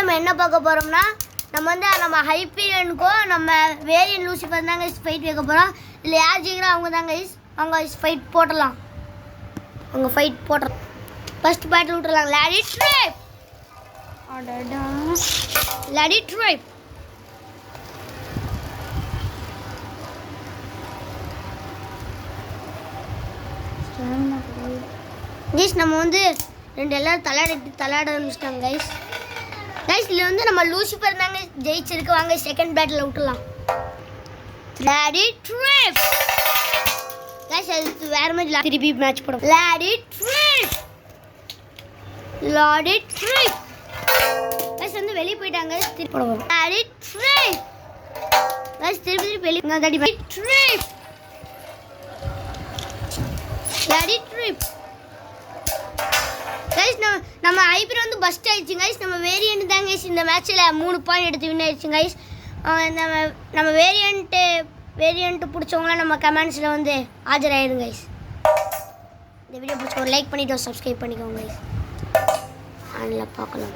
நம்ம என்ன பார்க்க போகிறோம்னா நம்ம ஹைப்பீரியனுக்கும் நம்ம வேரியன் லூசிஃபர் தாங்க ஃபைட் வைக்க போகிறோம். இல்லை யார் ஜெயிக்கிறோம் அவங்க தாங்க அவங்க ஃபைட் போட்டலாம். அவங்க ஃபைட் போட்டுறோம். ஃபர்ஸ்ட் பேட்டில் விட்டுறலாம். Lady tribe lady tribe guys நம்ம வந்து ரெண்டு எல்லாரும் தலாட ஆரம்பிச்சிட்டாங்க கைஸ். இதில் நம்ம லூசிஃபர் தாங்க ஜெயிச்சிருக்கு. வாங்க செகண்ட் பேட்டில் விட்டுலாம். லேடி ட்ரிப் கைஸ் அது வேற மாதிரி திருப்பி மேட்ச் போடும். லேடி ட்ரிப் கைஸ் வந்து வெளியே போயிட்டாங்க. திருப்பி போடுவோம். லேடி ட்ரிப் கைஸ் திருப்பி வெளியே தாடி ட்ரிப் லேடி ட்ரிப் கைஸ் நம்ம ஐபிஎல் வந்து பஸ்ட் ஆயிடுச்சு கைஸ். நம்ம வேரியன்ட் தான் கைஸ் இந்த மேட்ச்சில் 3 பாயிண்ட் எடுத்து வின் ஆயிடுச்சு கைஸ். நம்ம வேரியன்ட் பிடிச்சவங்களாம் நம்ம கமெண்ட்ஸில் வந்து ஆஜராயிடும் கைஸ். இந்த வீடியோ பிடிச்சவங்க லைக் பண்ணிவிட்டு சப்ஸ்கிரைப் பண்ணிக்கோங்க கைஸ். அதில் பார்க்கலாம்.